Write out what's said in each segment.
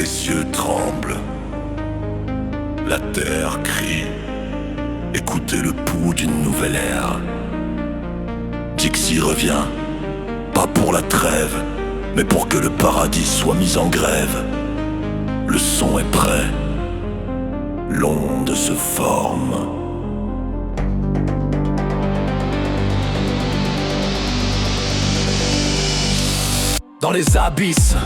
Les cieux tremblent, la terre crie. Écoutez le pouls d'une nouvelle ère. Dixie revient, pas pour la trêve, mais pour que le paradis soit mis en grève. Le son est prêt, l'onde se forme. Dans les abysses,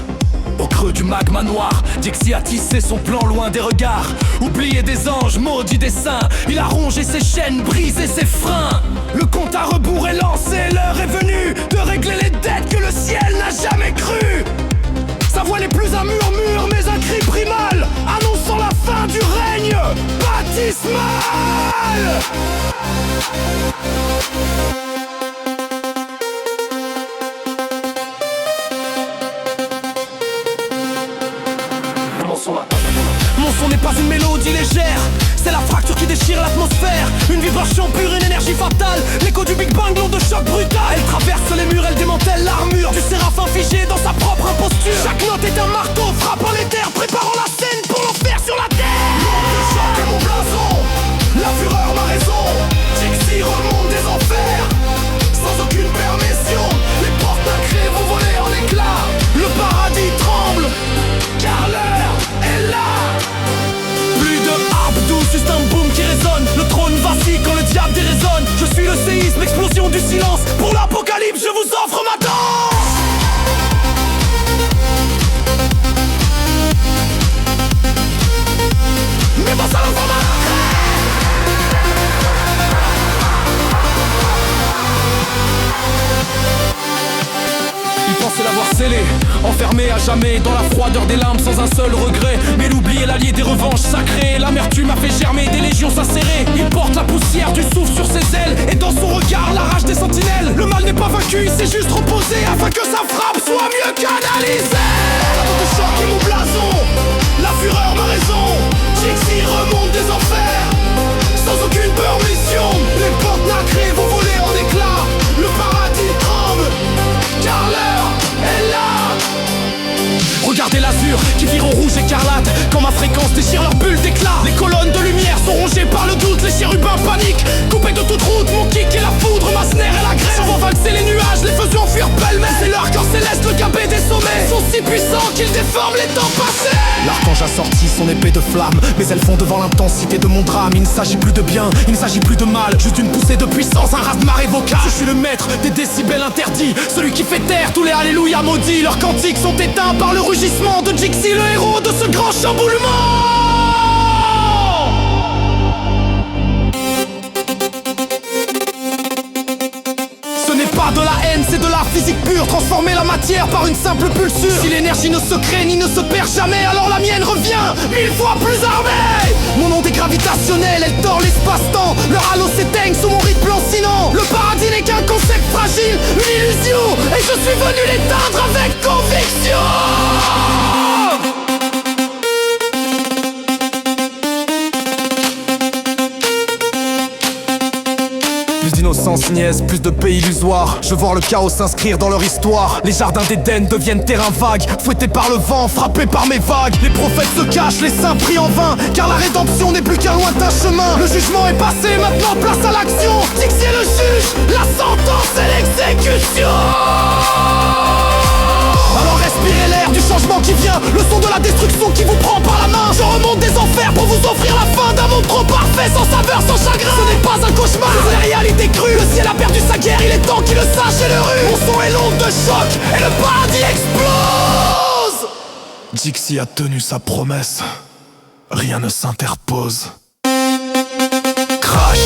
au creux du magma noir, Dixie a tissé son plan loin des regards. Oublié des anges, maudit des saints, il a rongé ses chaînes, brisé ses freins. Le compte à rebours est lancé, l'heure est venue de régler les dettes que le ciel n'a jamais cru. Sa voix n'est plus un murmure, mais un cri primal, annonçant la fin du règne baptismal. Mon son n'est pas une mélodie légère, c'est la fracture qui déchire l'atmosphère. Une vibration pure, une énergie fatale, l'écho du Big Bang, l'onde de choc brutal. Elle traverse les murs, elle démantèle l'armure du séraphin figé dans sa propre imposture. Chaque note est un marteau frappant les terres, préparant la scène pour l'enfer sur la terre. L'onde de choc est mon blason, la fureur ma raison. Dixie remonte des enfers, sans aucune permission. Les portes nacrées vont voler en éclats. Le paradis tremble, car l'heure est là. Plus de Abdou, juste un boom qui résonne. Le trône vacille quand le diable déraisonne. Je suis le séisme, explosion du silence. Pour l'apocalypse, je vous offre ma danse. Mais bon, ça l'enfant il pensait l'avoir scellé, enfermé à jamais dans la froideur des larmes sans un seul regret. Mais l'oubli est l'allié des revanches sacrées. L'amertume a fait germer des légions s'acérer. Il porte la poussière du souffle sur ses ailes, et dans son regard la rage des sentinelles. Le mal n'est pas vaincu, il s'est juste reposé afin que sa frappe soit mieux canalisée. La botte de choc est mon blason, la fureur ma raison. Dixie remonte des enfers, sans aucune permission. Les portes nacrées vont voler en éclats. Le paradis tremble, car l'heure est là. Regardez l'azur qui vire au rouge écarlate quand ma fréquence déchire leur bulle d'éclat. Les colonnes de lumière sont rongées par le doute, les chérubins paniquent. Coupés de toute route, mon kick est la foudre, ma snare est la grève. J'envoie valser les nuages, les faisant fuir pêle-mêle. C'est l'arc-en céleste, le gabet des sommets sont si puissants qu'ils déforment les temps passés. L'archange a sorti son épée de flamme, mais elles font devant l'intensité de mon drame. Il ne s'agit plus de bien, il ne s'agit plus de mal, juste une poussée de puissance, un raz-de-marée vocal. Je suis le maître des décibels interdits, celui qui fait taire tous les alléluia maudits. Leurs cantiques sont éteints par le rugissement de Dixie, le héros de ce grand chamboulement. Ce n'est pas de la haine, c'est de la physique pure. Transformer la matière par une simple pulsure. Si l'énergie ne se crée ni ne se perd jamais, alors la mienne revient 1000 fois plus armée. Mon onde est gravitationnelle, elle tord l'espace-temps. Leur halo s'éteigne sous mon rythme lancinant. Le paradis n'est qu'un concept fragile, une illusion, et je suis venu l'éteindre avec conviction. Plus d'innocence niaise, plus de paix illusoire. Je vois le chaos s'inscrire dans leur histoire. Les jardins d'Éden deviennent terrain vague, fouettés par le vent, frappés par mes vagues. Les prophètes se cachent, les saints prient en vain, car la rédemption n'est plus qu'un lointain chemin. Le jugement est passé, maintenant place à l'action. Dixie est le juge, la sentence et l'exécution. Alors respirez l'air du changement qui vient, le son de la destruction qui vous prend par la main. Je remonte des enfers pour vous offrir la fin d'un monde trop parfait, sans saveur, sans chagrin. Ce n'est pas un cauchemar, c'est la réalité crue. Le ciel a perdu sa guerre, il est temps qu'il le sache et le rue. Mon son est l'onde de choc et le paradis explose. Dixie a tenu sa promesse, rien ne s'interpose. Crash.